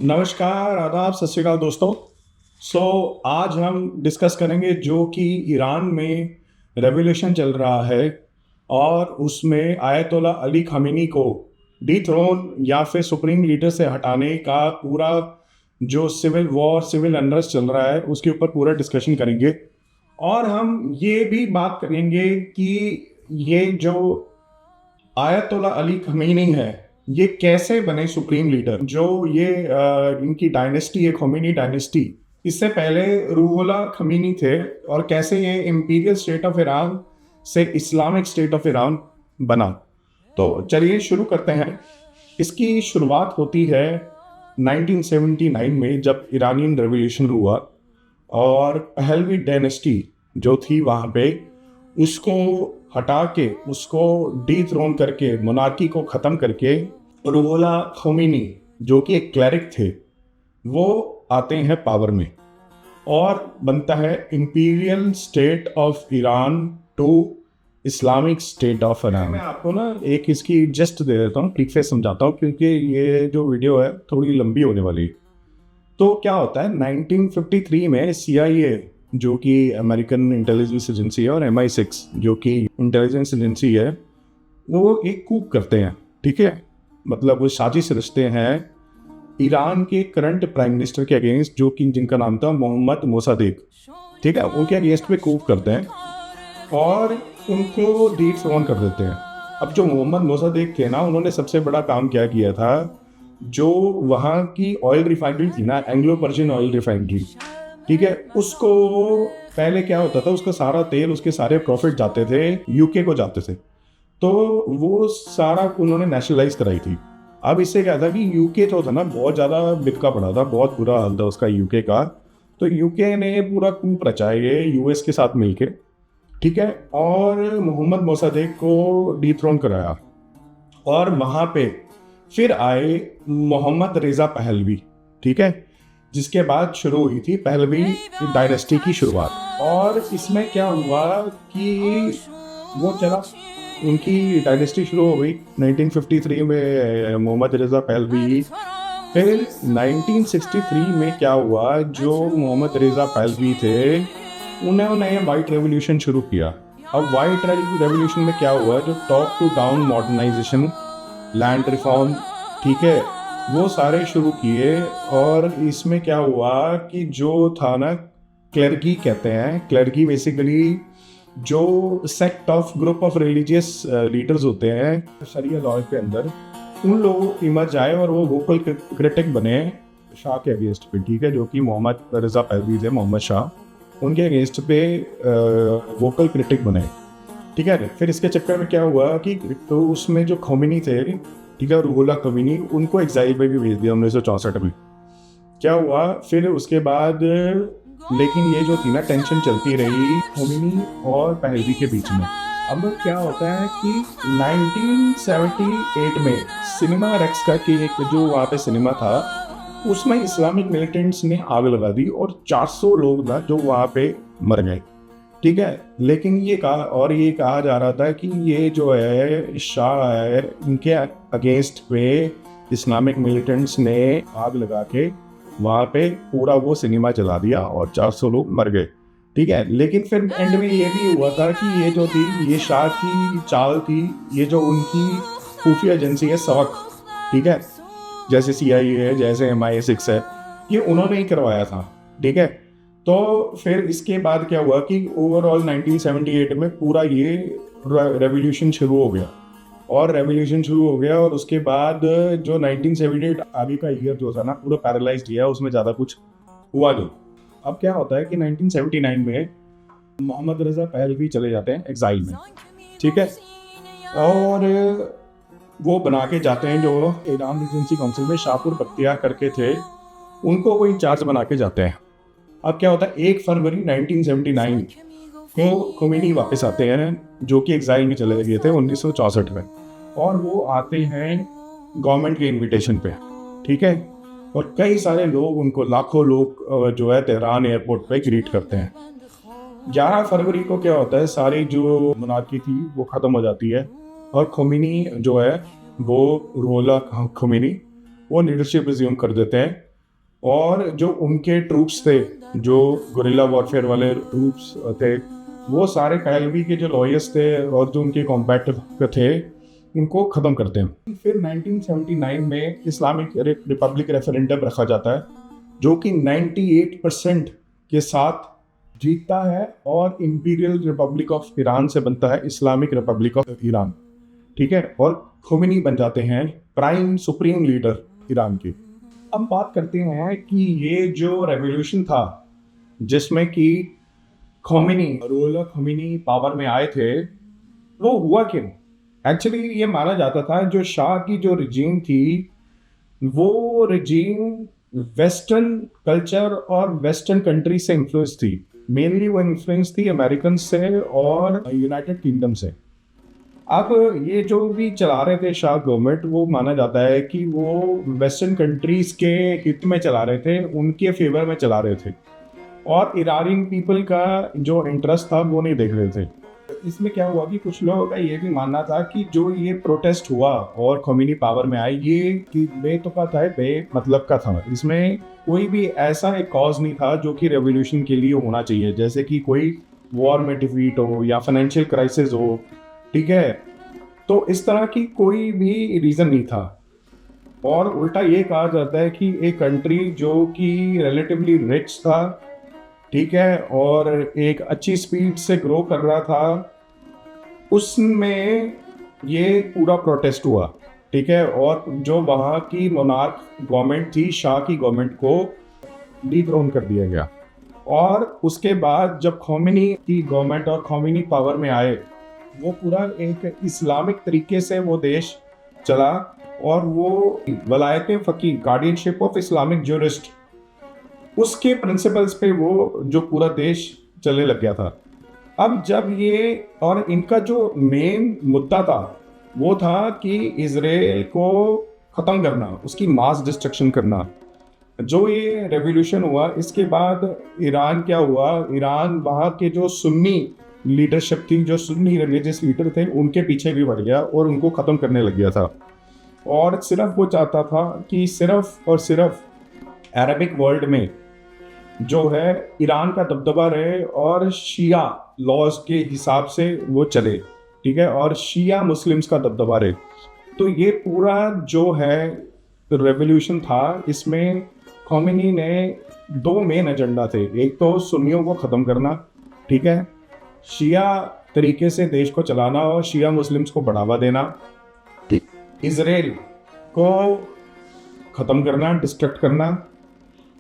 नमस्कार, आदाब, सत श्री अकाल दोस्तों। आज हम डिस्कस करेंगे जो कि ईरान में रेवोल्यूशन चल रहा है और उसमें आयतोला अली खामेनी को डिथ्रोन या फिर सुप्रीम लीडर से हटाने का पूरा जो सिविल वॉर, सिविल अनरेस्ट चल रहा है उसके ऊपर पूरा डिस्कशन करेंगे। और हम ये भी बात करेंगे कि ये जो आयतोला अली खमीनी है ये कैसे बने सुप्रीम लीडर। जो ये इनकी डायनेस्टी है, खोमेनी डायनेस्टी, इससे पहले रूहुल्लाह खमीनी थे और कैसे ये इंपीरियल स्टेट ऑफ ईरान से इस्लामिक स्टेट ऑफ ईरान बना। तो चलिए शुरू करते हैं। इसकी शुरुआत होती है 1979 में जब ईरानियन रेवोल्यूशन हुआ और पहलवी डायनेस्टी जो थी वहाँ पे उसको हटा के, उसको डीथ्रोन करके, मोनार्की को ख़त्म करके रूहुल्लाह खोमेनी जो कि एक क्लरिक थे वो आते हैं पावर में और बनता है imperial state of Iran to Islamic state of Iran. मैं आपको ना एक इसकी जस्ट दे देता हूँ, प्रीफेस समझाता हूँ क्योंकि ये जो वीडियो है थोड़ी लंबी होने वाली। तो क्या होता है 1953 में CIA जो कि अमेरिकन इंटेलिजेंस एजेंसी है और MI6 जो कि इंटेलिजेंस एजेंसी है वो एक कूप करते हैं। ठीक है, मतलब वो साजिश रचते हैं ईरान के करंट प्राइम मिनिस्टर के अगेंस्ट जो कि जिनका नाम था मोहम्मद मोसादेक। ठीक है, उनके अगेंस्ट पे कूप करते हैं और उनको डिथ्रोन कर देते हैं। अब जो मोहम्मद मोसादेक थे ना, उन्होंने सबसे बड़ा काम क्या किया था, जो वहाँ की ऑयल रिफाइनरी थी ना, एंग्लो पर्शियन ऑयल रिफाइनरी, ठीक है, उसको पहले क्या होता था, उसका सारा तेल, उसके सारे प्रॉफिट जाते थे यूके को जाते थे, तो वो सारा उन्होंने नेशनलाइज कराई थी। अब इससे क्या था कि यूके जो था ना बहुत ज़्यादा बिका पड़ा था, बहुत बुरा हाल था उसका यूके का। तो यूके ने पूरा कूप रचाया ये US के साथ मिलके, ठीक है, और मोहम्मद मोसादेक को डिथ्रोन कराया। और वहाँ पे फिर आए मोहम्मद रेजा पहलवी, ठीक है, जिसके बाद शुरू हुई थी पहलवी डायनेस्टी की शुरुआत। और इसमें क्या हुआ कि वो चला, उनकी डायनेस्टी शुरू हो गई 1953 में मोहम्मद रेजा पहलवी। फिर 1963 में क्या हुआ, जो मोहम्मद रेजा पहलवी थे उन्होंने वाइट रेवोल्यूशन शुरू किया। अब वाइट रेवोल्यूशन में क्या हुआ, जो top to down modernisation, land reform, ठीक है, वो सारे शुरू किए। और इसमें क्या हुआ कि जो था ना, क्लर्की कहते हैं, क्लर्की बेसिकली जो sect of group of religious leaders होते हैं शरिया लॉ के अंदर, उन लोगों की इमर्ज आए और वो वोकल क्रिटिक बने शाह के अगेंस्ट पे, ठीक है, जो कि मोहम्मद रजा पहलवी थे, मोहम्मद शाह, उनके अगेंस्ट पे वोकल क्रिटिक बने। ठीक है, फिर इसके चक्कर में क्या हुआ कि तो उसमें जो खोमेनी थे, ठीक है, रूहुल्लाह खोमेनी, उनको एग्जाइल में भी भेज दिया 1964 में। क्या हुआ फिर उसके बाद, लेकिन ये जो थी ना टेंशन चलती रही खोमेनी और पहलवी के बीच में। अब क्या होता है कि 1978 में सिनेमा रेक्स का कि एक जो वहाँ पे सिनेमा था उसमें इस्लामिक मिलिटेंट्स ने आग लगा दी और 400 लोग ना जो वहाँ पे मर गए। ठीक है, लेकिन ये कहा जा रहा था कि ये जो है शाह है, इनके अगेंस्ट पे इस्लामिक मिलिटेंट्स ने आग लगा के वहाँ पे पूरा वो सिनेमा जला दिया और 400 लोग मर गए। ठीक है, लेकिन फिर एंड में ये भी हुआ था कि ये जो थी, ये शाह की चाल थी, ये जो उनकी खुफिया एजेंसी है सवक, ठीक है, जैसे CIA है, जैसे MI6 है, ये उन्होंने ही करवाया था। ठीक है, तो फिर इसके बाद क्या हुआ कि ओवरऑल 1978 में पूरा ये रेवोल्यूशन शुरू हो गया और उसके बाद जो 1978 आगे का ईयर जो था ना पूरा पैरालाइज्ड किया, उसमें ज़्यादा कुछ हुआ नहीं। अब क्या होता है कि 1979 में मोहम्मद रजा पहलवी चले जाते हैं एग्जाइल में, ठीक है, और वो बना के जाते हैं जो ईरान रीजेंसी काउंसिल में शाहपुर बख्तियार करके थे, उनको वो इंचार्ज बना के जाते हैं। अब क्या होता है 1 फरवरी 1979 को खोमेनी वापस आते हैं जो कि एग्जाइल में चले गए थे 1964 में, और वो आते हैं गवर्नमेंट के इनविटेशन पे, ठीक है, और कई सारे लोग उनको, लाखों लोग जो है तेहरान एयरपोर्ट पे ग्रीट करते हैं। 11 फरवरी को क्या होता है, सारी जो मोनार्की थी वो ख़त्म हो जाती है और खोमेनी जो है वो रूहुल्लाह खोमेनी वो लीडरशिप रिज्यूम कर देते हैं और जो उनके ट्रूप्स थे, जो गुरिल्ला वॉरफेयर वाले ट्रूप्स थे, वो सारे पहलवी के जो लॉयर्स थे और जो उनके कॉम्बैटिव थे, उनको ख़त्म करते हैं। फिर 1979 में इस्लामिक रिपब्लिक रेफरेंडम रखा जाता है, जो कि 98% के साथ जीतता है और इंपीरियल रिपब्लिक ऑफ ईरान से बनता है इस्लामिक रिपब्लिक ऑफ ईरान। ठीक है, और खोमेनी बन जाते हैं प्राइम सुप्रीम लीडर ईरान के। अब बात करते हैं कि ये जो रेवोल्यूशन था जिसमें कि खोमेनी, रुहुल्लाह खोमेनी पावर में आए थे, वो हुआ क्यों? एक्चुअली ये माना जाता था जो शाह की जो रिजीम थी, वो रिजीम वेस्टर्न कल्चर और वेस्टर्न कंट्री से इन्फ्लुएंस थी। मेनली वो इन्फ्लुएंस थी अमेरिकन से और यूनाइटेड किंगडम से। अब ये जो भी चला रहे थे शाह गवर्नमेंट, वो माना जाता है कि वो वेस्टर्न कंट्रीज के हित में चला रहे थे, उनके फेवर में चला रहे थे, और ईरानी पीपल का जो इंटरेस्ट था वो नहीं देख रहे थे। इसमें क्या हुआ कि कुछ लोगों का ये भी मानना था कि जो ये प्रोटेस्ट हुआ और खोमेनी पावर में आए, ये कि बेतुका था, मतलब का था। इसमें कोई भी ऐसा एक कॉज नहीं था जो कि रेवोल्यूशन के लिए होना चाहिए, जैसे कि कोई वॉर में डिफीट हो या फाइनेंशियल क्राइसिस हो। ठीक है, तो इस तरह की कोई भी रीज़न नहीं था। और उल्टा ये कहा जाता है कि एक कंट्री जो कि रिलेटिवली रिच था, ठीक है, और एक अच्छी स्पीड से ग्रो कर रहा था, उसमें ये पूरा प्रोटेस्ट हुआ। ठीक है, और जो वहाँ की मोनार्क गवर्नमेंट थी, शाह की गवर्नमेंट को डिथ्रोन कर दिया गया। और उसके बाद जब खोमेनी की गवर्नमेंट और खोमेनी पावर में आए, वो पूरा एक इस्लामिक तरीके से वो देश चला, और वो Wilayat फ़कीह, guardianship of Islamic jurist, उसके प्रिंसिपल्स पे वो जो पूरा देश चलने लग गया था। अब जब ये, और इनका जो मेन मुद्दा था वो था कि इजराइल को ख़त्म करना, उसकी मास डिस्ट्रक्शन करना। जो ये रेवोल्यूशन हुआ, इसके बाद ईरान क्या हुआ, ईरान वहाँ के जो सुन्नी लीडरशिप थी, जो सुन्नी रिलीजियस लीडर थे, उनके पीछे भी बढ़ गया और उनको ख़त्म करने लग गया था। और सिर्फ वो चाहता था कि सिर्फ और सिर्फ अरबिक वर्ल्ड में जो है ईरान का दबदबा रहे और शिया लॉज के हिसाब से वो चले। ठीक है, और शिया मुस्लिम्स का दबदबा रहे। तो ये पूरा जो है रेवोल्यूशन था, इसमें खोमेनी ने दो मेन एजेंडा थे। एक तो सुन्नियों को ख़त्म करना, ठीक है, शिया तरीके से देश को चलाना और शिया मुस्लिम्स को बढ़ावा देना, इजराइल को ख़त्म करना, डिस्ट्रक्ट करना,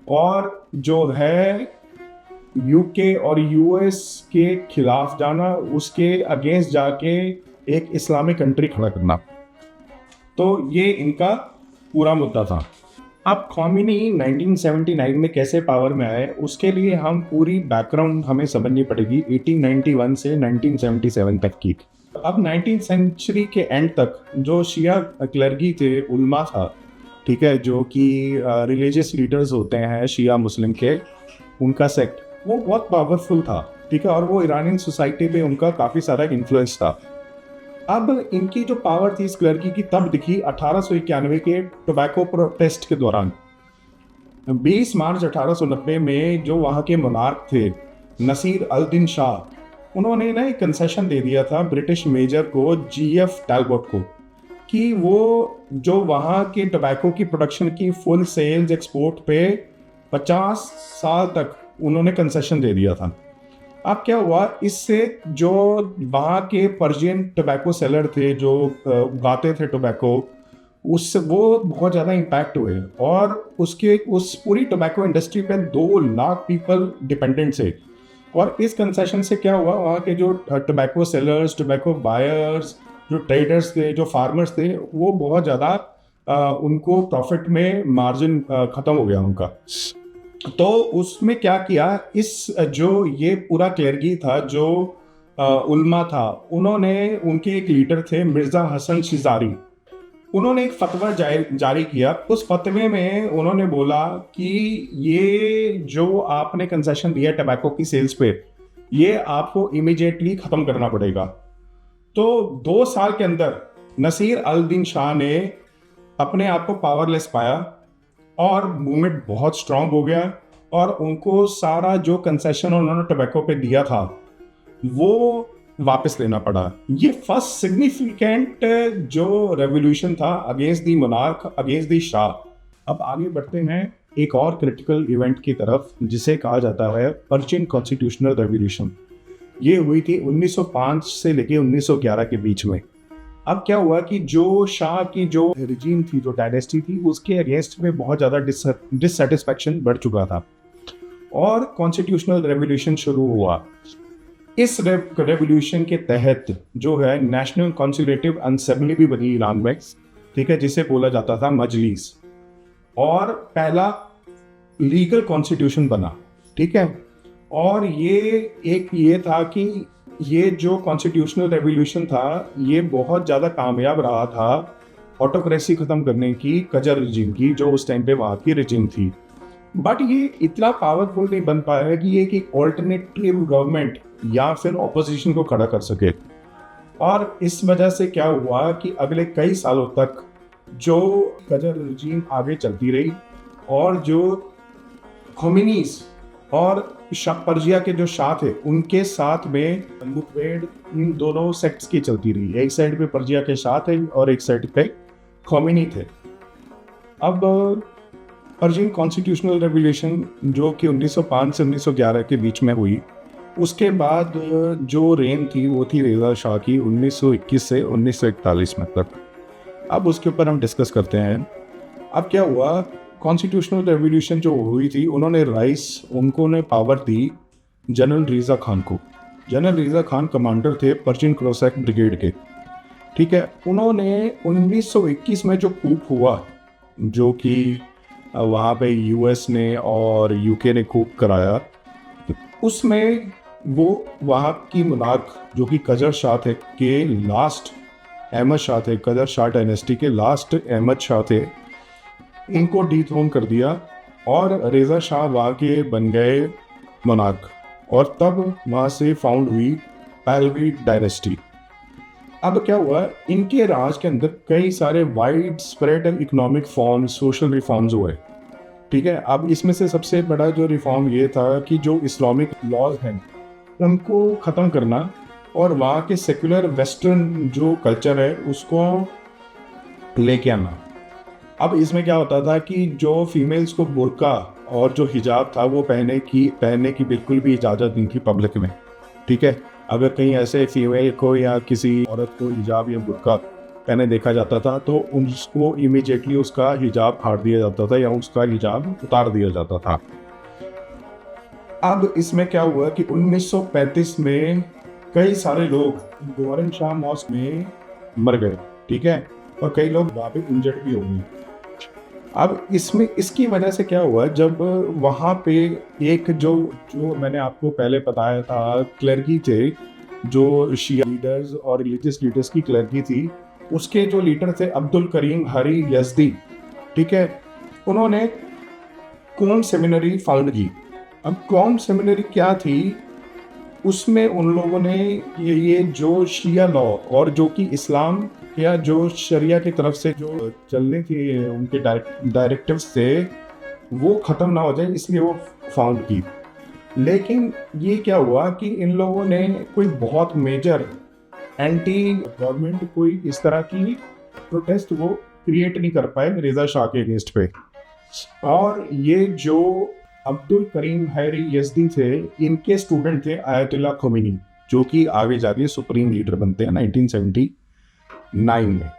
और जो है यूके और यूएस के खिलाफ जाना, उसके अगेंस्ट जाके एक इस्लामिक कंट्री खड़ा करना। तो ये इनका पूरा मुद्दा था। अब खोमेनी 1979 में कैसे पावर में आए, उसके लिए हम पूरी बैकग्राउंड हमें समझनी पड़ेगी 1891 से 1977 तक की। अब 19th सेंचुरी के एंड तक जो शिया क्लर्गी थे, उल्मा था, ठीक है, जो कि रिलीजियस लीडर्स होते हैं शिया मुस्लिम के, उनका सेक्ट वो बहुत पावरफुल था। ठीक है, और वो ईरानियन सोसाइटी में उनका काफ़ी सारा इन्फ्लुएंस था। अब इनकी जो पावर थी इस क्लर्की की तब दिखी 1891 के टोबैको प्रोटेस्ट के दौरान। 20 मार्च 1890 में जो वहाँ के मोनार्क थे नसीर अल दिन शाह, उन्होंने ना एक कंसेशन दे दिया था ब्रिटिश मेजर को, जीएफ टैलबॉट को, कि वो जो वहाँ के टोबैको की प्रोडक्शन की फुल सेल्स एक्सपोर्ट पे 50 साल तक उन्होंने कंसेशन दे दिया था। अब क्या हुआ, इससे जो वहाँ के पर्शियन टोबैको सेलर थे, जो उगाते थे टोबैको, उससे वो बहुत ज़्यादा इम्पैक्ट हुए, और उसके उस पूरी टोबैको इंडस्ट्री पे 2 लाख पीपल डिपेंडेंट थे। और इस कंसेशन से क्या हुआ, वहाँ के जो टोबैको सेलर्स, टोबैको बायर्स, जो ट्रेडर्स थे, जो फार्मर्स थे, वो बहुत ज़्यादा उनको प्रॉफिट में मार्जिन ख़त्म हो गया उनका। तो उसमें क्या किया, इस जो ये पूरा क्लर्गी था, जो उल्मा था, उन्होंने, उनके एक लीडर थे मिर्ज़ा हसन शिजारी, उन्होंने एक फतवा जारी किया। उस फतवे में उन्होंने बोला कि ये जो आपने कंसेशन दिया टबैको की सेल्स पे, ये आपको इमीडिएटली ख़त्म करना पड़ेगा। तो 2 साल के अंदर नसीर अल दिन शाह ने अपने आप को पावरलेस पाया, और मूवमेंट बहुत स्ट्रांग हो गया और उनको सारा जो कंसेशन उन्होंने टोबैको पे दिया था वो वापस लेना पड़ा। ये फर्स्ट सिग्निफिकेंट जो रेवोल्यूशन था against the monarch, against the Shah. अब आगे बढ़ते हैं एक और क्रिटिकल इवेंट की तरफ जिसे कहा जाता है पर्शियन कॉन्स्टिट्यूशनल रेवोल्यूशन। ये हुई थी 1905 से लेके 1911 के बीच में। अब क्या हुआ कि जो शाह की जो रिजीम थी, जो डायनेस्टी थी, उसके अगेंस्ट में बहुत ज़्यादा डिससेटिस्फैक्शन बढ़ चुका था और कॉन्स्टिट्यूशनल रेवोल्यूशन शुरू हुआ। इस रेवोल्यूशन के तहत जो है नेशनल कॉन्सुलेटिव असेंबली भी बनी ईरान में, ठीक है, जिसे बोला जाता था मजलिस, और पहला लीगल कॉन्स्टिट्यूशन बना, ठीक है। और ये था कि ये जो कॉन्स्टिट्यूशनल रेवोल्यूशन था ये बहुत ज़्यादा कामयाब रहा था ऑटोक्रेसी ख़त्म करने की, कजर रिजीम की, जो उस टाइम पे वहाँ की रिजीम थी। बट ये इतना पावरफुल नहीं बन पाया कि ये एक ऑल्टरनेटिव गवर्नमेंट या फिर ऑपोजिशन को खड़ा कर सके। और इस वजह से क्या हुआ कि अगले कई सालों तक जो कजर रिजीम आगे चलती रही और जो खोमेनीस और पर्शिया के जो शाह थे उनके साथ में मुठभेड़ इन दोनों सेक्ट्स की चलती रही। एक साइड पे पर्शिया के शाह थे और एक साइड पे खोमेनी थे। अब पर्शियन कॉन्स्टिट्यूशनल रेवोल्यूशन जो कि 1905 से 1911 के बीच में हुई, उसके बाद जो रेन थी वो थी रेज़ा शाह की 1921 से 1941 में तक। अब उसके ऊपर हम डिस्कस करते हैं। अब क्या हुआ, कॉन्स्टिट्यूशनल रेवोल्यूशन जो हुई थी, उनको ने पावर दी जनरल रेज़ा खान को। जनरल रेज़ा खान कमांडर थे पर्शियन कोसैक ब्रिगेड के, ठीक है। उन्होंने 1921 में जो कूप हुआ, जो कि वहाँ पे यूएस ने और यूके ने कूप कराया, उसमें वो वहाँ की मोनार्क जो कि कजर शाह थे के लास्ट अहमद शाह थे, कजर शाह डायनेस्टी के लास्ट अहमद शाह थे, इनको डिथ्रोन कर दिया और रेज़ा शाह वहाँ के बन गए मोनार्क। और तब वहाँ से फाउंड हुई पहलवी डायनेस्टी। अब क्या हुआ, इनके राज के अंदर कई सारे wide spread economic forms, social reforms हुए, ठीक है। अब इसमें से सबसे बड़ा जो रिफॉर्म ये था कि जो इस्लामिक लॉज हैं उनको ख़त्म करना और वहाँ के सेकुलर वेस्टर्न जो कल्चर है उसको लेके आना। अब इसमें क्या होता था कि जो फीमेल्स को बुर्का और जो हिजाब था वो पहनने की बिल्कुल भी इजाज़त नहीं थी पब्लिक में, ठीक है। अगर कहीं ऐसे फीमेल को या किसी औरत को हिजाब या बुर्का पहने देखा जाता था तो उसको इमीडिएटली उसका हिजाब फाड़ दिया जाता था या उसका हिजाब उतार दिया जाता था। अब इसमें क्या हुआ कि 1935 में कई सारे लोग गोरन शाह मॉस्क में मर गए, ठीक है, और कई लोग वहाँ पे इंजर्ड भी हो गए। अब इसमें इसकी वजह से क्या हुआ, जब वहाँ पे एक जो मैंने आपको पहले बताया था क्लर्की थे, जो शिया लीडर्स और रिलीजियस लीडर्स की क्लर्की थी, उसके जो लीडर थे अब्दुल करीम हरी यज़दी, ठीक है, उन्होंने कौम सेमिनरी फाउंड की। अब कौम सेमिनरी क्या थी, उसमें उन लोगों ने ये जो शिया लॉ और जो कि इस्लाम या जो शरिया की तरफ से जो चलने की उनके डायरेक्टिव्स थे वो ख़त्म ना हो जाए, इसलिए वो फाउंड की। लेकिन ये क्या हुआ कि इन लोगों ने कोई बहुत मेजर एंटी गवर्नमेंट कोई इस तरह की प्रोटेस्ट वो क्रिएट नहीं कर पाए रेज़ा शाह के अगेंस्ट पे। और ये जो अब्दुल करीम हैरी यज़दी थे, इनके स्टूडेंट थे आयतुल्लाह खोमेनी, जो कि आगे जाके सुप्रीम लीडर बनते हैं 1979 में।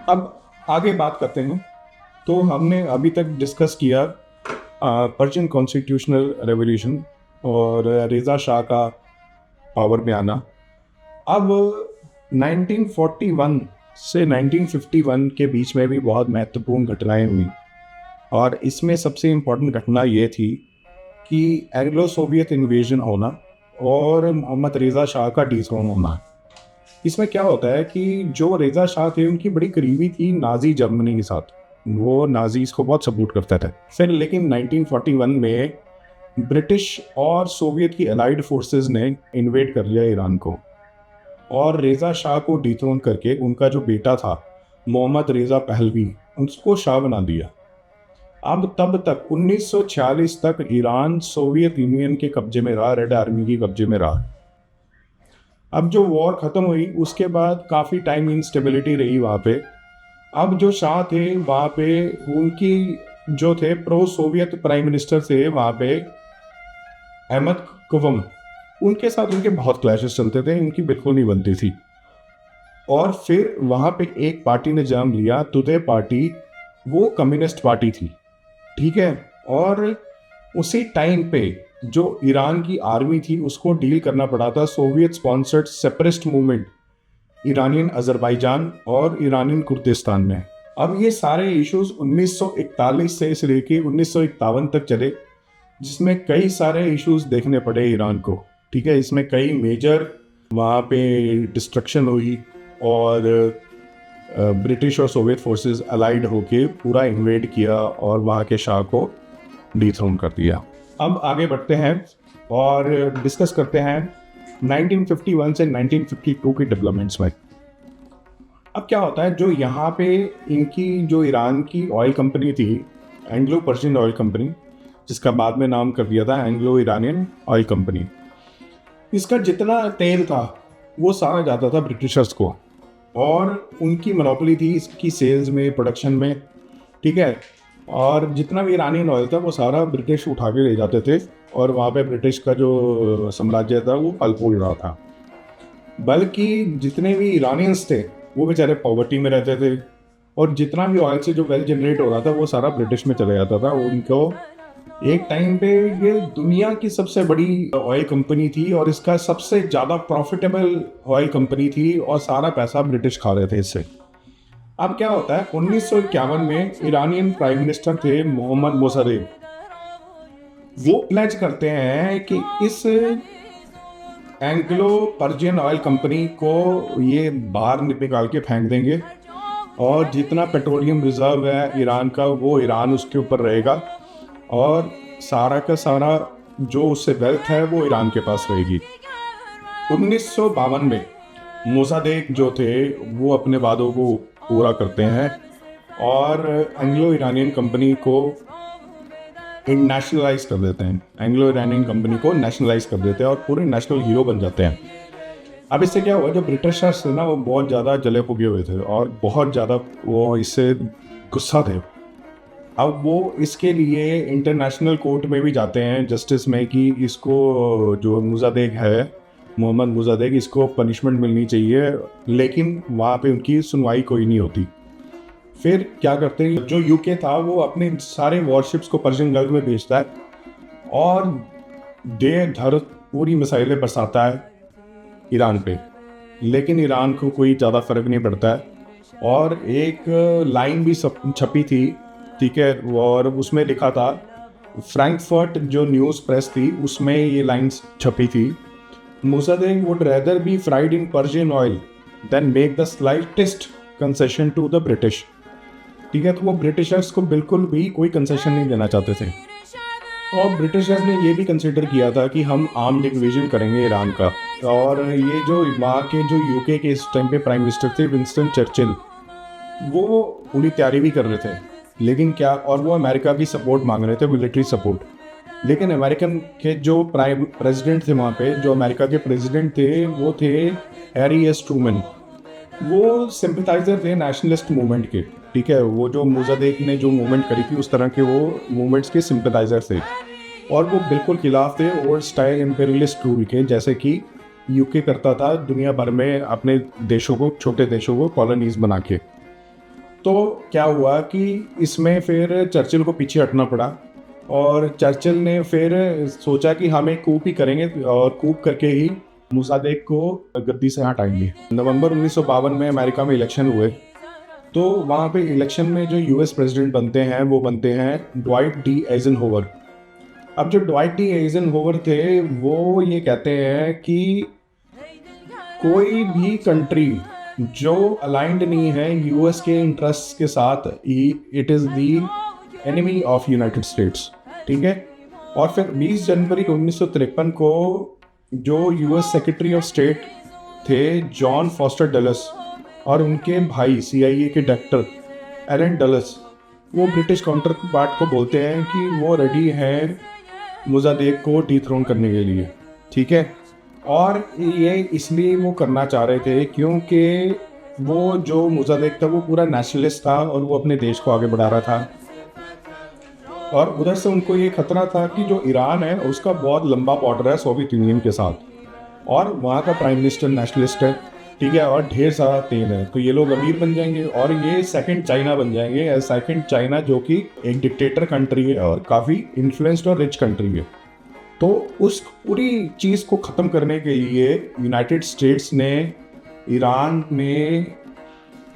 अब आगे बात करते हैं। तो हमने अभी तक डिस्कस किया पर्शियन कॉन्स्टिट्यूशनल रेवोल्यूशन और रेज़ा शाह का पावर में आना। अब 1941 से 1951 के बीच में भी बहुत महत्वपूर्ण घटनाएं हुई और इसमें सबसे इम्पोर्टेंट घटना ये थी कि एंग्लो सोवियत इन्वेजन होना और मोहम्मद रेज़ा शाह का डिथ्रोन होना। इसमें क्या होता है कि जो रेज़ा शाह थे उनकी बड़ी करीबी थी नाजी जर्मनी के साथ, वो नाजीज़ को बहुत सपोर्ट करते थे। फिर लेकिन 1941 में ब्रिटिश और सोवियत की अलाइड फोर्सेस ने इन्वेड कर लिया ईरान को और रेज़ा शाह को डिथ्रोन करके उनका जो बेटा था मोहम्मद रेज़ा पहलवी, उसको शाह बना दिया। अब तब तक 1946 तक ईरान सोवियत यूनियन के कब्जे में रहा, रेड आर्मी की कब्जे में रहा। अब जो वॉर ख़त्म हुई उसके बाद काफ़ी टाइम इंस्टेबिलिटी रही वहाँ पे। अब जो शाह थे वहाँ पे, उनकी जो थे प्रो सोवियत प्राइम मिनिस्टर थे वहाँ पे, अहमद कुवम, उनके साथ उनके बहुत क्लैशेस चलते थे, उनकी बिल्कुल नहीं बनती थी। और फिर वहाँ पे एक पार्टी ने जन्म लिया, तुदे पार्टी, वो कम्युनिस्ट पार्टी थी, ठीक है। और उसी टाइम पे जो ईरान की आर्मी थी उसको डील करना पड़ा था Soviet sponsored separatist movement, Iranian Azerbaijan और ईरानियन कुर्दिस्तान में। अब ये सारे इश्यूज 1941 से लेके 1951 तक चले, जिसमें कई सारे इश्यूज देखने पड़े ईरान को, ठीक है। इसमें कई मेजर वहाँ पे डिस्ट्रक्शन हुई और ब्रिटिश और सोवियत फोर्सेस अलाइड होके पूरा इन्वेड किया और वहाँ के शाह को डिथ्रोन कर दिया। अब आगे बढ़ते हैं और डिस्कस करते हैं 1951 से 1952 की डेवलपमेंट्स में। अब क्या होता है, जो यहाँ पे इनकी जो ईरान की ऑयल कंपनी थी, एंग्लो पर्शियन ऑयल कंपनी, जिसका बाद में नाम कर दिया था एंग्लो ईरानियन ऑयल कंपनी, इसका जितना तेल था वो सारा जाता था ब्रिटिशर्स को, और उनकी मोनोपोली थी इसकी सेल्स में, प्रोडक्शन में, ठीक है। और जितना भी ईरानियन ऑयल था वो सारा ब्रिटिश उठा के ले जाते थे, और वहाँ पे ब्रिटिश का जो साम्राज्य था वो फल फूल रहा था। बल्कि जितने भी ईरानियंस थे वो बेचारे पॉवर्टी में रहते थे, और जितना भी ऑयल से जो वेल्थ जनरेट हो रहा था वो सारा ब्रिटिश में चला जाता था। उनको एक टाइम पे ये दुनिया की सबसे बड़ी ऑयल कंपनी थी और इसका सबसे ज़्यादा प्रॉफिटेबल ऑयल कंपनी थी, और सारा पैसा ब्रिटिश खा रहे थे इससे। अब क्या होता है, 1951 में ईरानियन प्राइम मिनिस्टर थे मोहम्मद मोसादेक, वो प्लेज करते हैं कि इस एंग्लो पर्शियन ऑयल कंपनी को ये बाहर निकाल के फेंक देंगे, और जितना पेट्रोलियम रिजर्व है ईरान का वो ईरान उसके ऊपर रहेगा, और सारा का सारा जो उससे वेल्थ है वो ईरान के पास रहेगी। 1952 में मोसादेक जो थे वो अपने वादों को पूरा करते हैं और एंग्लो ईरानियन कंपनी को नेशनलाइज कर देते हैं, एंग्लो ईरानियन कंपनी को नेशनलाइज कर देते हैं और पूरे नेशनल हीरो बन जाते हैं। अब इससे क्या हुआ, जो ब्रिटिशर्स थे ना वो बहुत ज़्यादा जले पुगे हुए थे और बहुत ज़्यादा वो इससे गुस्सा थे। अब वो इसके लिए इंटरनेशनल कोर्ट में भी जाते हैं जस्टिस में कि इसको, जो मोसादेक है, मोहम्मद मोसादेक, इसको पनिशमेंट मिलनी चाहिए, लेकिन वहाँ पे उनकी सुनवाई कोई नहीं होती। फिर क्या करते हैं, जो यूके था वो अपने सारे वॉरशिप्स को पर्शियन गल्फ में भेजता है और दे धर पूरी मिसाइलें बरसाता है ईरान पे, लेकिन ईरान को कोई ज़्यादा फर्क नहीं पड़ता है। और एक लाइन भी छपी थी, ठीक है, और उसमें लिखा था, फ्रैंकफर्ट जो न्यूज़ प्रेस थी उसमें ये लाइन्स छपी थी, Mossadegh would rather be fried in Persian oil than make the slightest concession to the British. ठीक है, तो वो ब्रिटिशर्स को बिल्कुल भी कोई कंसेशन नहीं देना चाहते थे, और ब्रिटिशर्स ने ये भी कंसिडर किया था कि हम आर्म्ड इन्वेजन करेंगे ईरान का। और ये जो वहाँ के जो यूके के इस टाइम पे प्राइम मिनिस्टर थे विंस्टन चर्चिल, वो पूरी तैयारी भी कर रहे थे, लेकिन क्या, और वो अमेरिका की सपोर्ट मांग रहे थे, मिलिट्री सपोर्ट। लेकिन अमेरिकन के जो प्राइम प्रेसिडेंट थे वहाँ पे, जो अमेरिका के प्रेसिडेंट थे वो थे हैरी एस ट्रूमैन, वो सिंपथाइजर थे नेशनलिस्ट मूवमेंट के, ठीक है। वो जो मोसादेक ने जो मूवमेंट करी थी उस तरह के वो मूवमेंट्स के सिंपथाइजर थे, और वो बिल्कुल खिलाफ थे ओल्ड स्टाइल इंपीरियलिस्ट रूल के, जैसे कि यूके करता था दुनिया भर में अपने देशों को, छोटे देशों को कॉलोनीज बना के। तो क्या हुआ कि इसमें फिर चर्चिल को पीछे हटना पड़ा, और चर्चिल ने फिर सोचा कि हम एक कूप ही करेंगे और कूप करके ही मोसादेक को गद्दी से हटाएंगे। नवंबर 1952 में अमेरिका में इलेक्शन हुए, तो वहाँ पे इलेक्शन में जो यूएस प्रेसिडेंट बनते हैं वो बनते हैं ड्वाइट डी आइजनहोवर। अब जो ड्वाइट डी आइजनहोवर थे वो ये कहते हैं कि कोई भी कंट्री जो अलाइंड नहीं है यूएस के इंटरेस्ट के साथ, it is the enemy of United states, ठीक है। और फिर 20 जनवरी 1953 को जो यूएस सेक्रेटरी ऑफ स्टेट थे जॉन फॉस्टर डलस और उनके भाई सीआईए के डायरेक्टर एलन डलस, वो ब्रिटिश काउंटर पार्ट को बोलते हैं कि वो रेडी है मोज़ादेक को डिथ्रोन करने के लिए, ठीक है। और ये इसलिए वो करना चाह रहे थे क्योंकि वो जो मोज़ादेक था वो पूरा नेशनलिस्ट था और वो अपने देश को आगे बढ़ा रहा था। और उधर से उनको ये खतरा था कि जो ईरान है उसका बहुत लंबा बॉर्डर है सोवियत यूनियन के साथ और वहाँ का प्राइम मिनिस्टर नेशनलिस्ट है, ठीक है, और ढेर सारा तेल है, तो ये लोग अमीर बन जाएंगे और ये सेकंड चाइना बन जाएंगे। सेकंड चाइना जो कि एक डिक्टेटर कंट्री है और काफ़ी इन्फ्लुएंस्ड और रिच कंट्री है। तो उस पूरी चीज़ को ख़त्म करने के लिए यूनाइटेड स्टेट्स ने ईरान में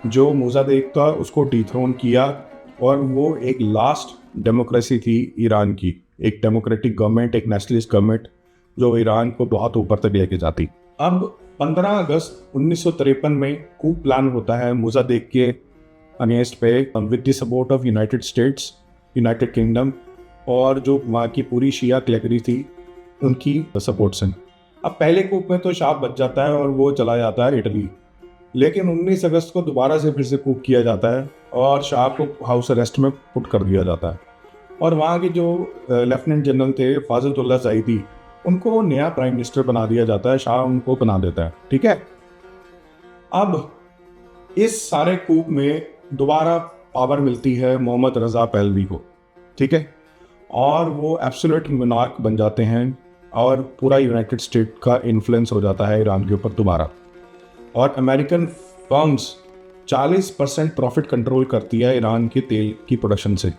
जो मोज़ादेक था उसको डिथ्रोन किया और वो एक लास्ट डेमोक्रेसी थी ईरान की, एक डेमोक्रेटिक गवर्नमेंट, एक नेशनलिस्ट गवर्नमेंट जो ईरान को बहुत ऊपर तक लेके जाती। अब 15 अगस्त 1953 में कूप प्लान होता है मोज़ादेक के अगेंस्ट पे with the support of United states, United kingdom और जो वहाँ की पूरी शिया क्लेगरी थी उनकी सपोर्ट से। अब पहले कूप में तो शाह बच जाता है और वो चला जाता है इटली, लेकिन 19 अगस्त को दोबारा से फिर से कूप किया जाता है और शाह को हाउस अरेस्ट में पुट कर दिया जाता है और वहाँ के जो लेफ्टिनेंट जनरल थे फाजिलुल्लाह ज़ाइदी उनको नया प्राइम मिनिस्टर बना दिया जाता है, शाह उनको बना देता है, ठीक है। अब इस सारे कूप में दोबारा पावर मिलती है मोहम्मद रज़ा पहलवी को, ठीक है, और वो एब्सोल्यूट मोनार्क बन जाते हैं और पूरा यूनाइटेड स्टेट का इन्फ्लुएंस हो जाता है ईरान के ऊपर दोबारा। और अमेरिकन फर्म्स 40% प्रॉफिट कंट्रोल करती है ईरान के तेल की प्रोडक्शन से,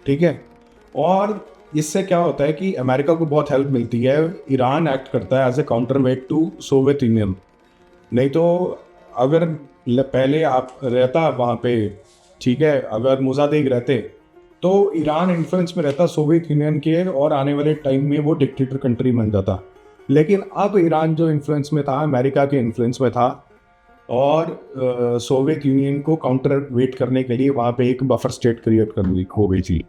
ठीक है। और इससे क्या होता है कि अमेरिका को बहुत हेल्प मिलती है, ईरान एक्ट करता है as a counterweight to Soviet Union. नहीं तो अगर पहले आप रहता वहाँ पे, ठीक है, अगर मोज़ादेक रहते तो ईरान इन्फ्लुएंस में रहता सोवियत यूनियन के और आने वाले टाइम में वो डिक्टेटर कंट्री बन जाता। लेकिन अब ईरान जो इन्फ्लुएंस में था अमेरिका के इन्फ्लुएंस में था और सोवियत यूनियन को काउंटर वेट करने के लिए वहाँ पे एक बफर स्टेट क्रिएट कर हो गई थी।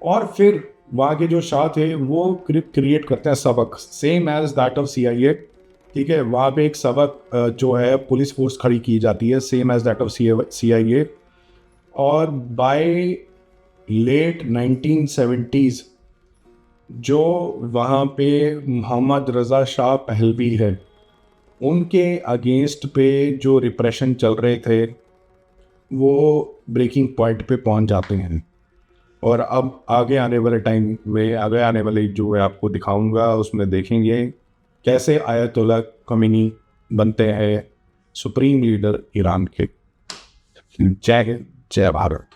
और फिर वहाँ के जो शाह थे वो क्रिएट करते हैं सबक same as that of CIA, ठीक है। वहाँ पे एक सबक जो है पुलिस फोर्स खड़ी की जाती है same as that of CIA। और बाय लेट 1970s जो वहाँ पे मोहम्मद रज़ा शाह पहलवी है उनके अगेंस्ट पे जो रिप्रेशन चल रहे थे वो ब्रेकिंग पॉइंट पे पहुँच जाते हैं। और अब आगे आने वाले टाइम में आगे आने वाले जो मैं आपको दिखाऊंगा उसमें देखेंगे कैसे आयतुल्लाह खमीनी बनते हैं सुप्रीम लीडर ईरान के। जय हिंद, जय भारत।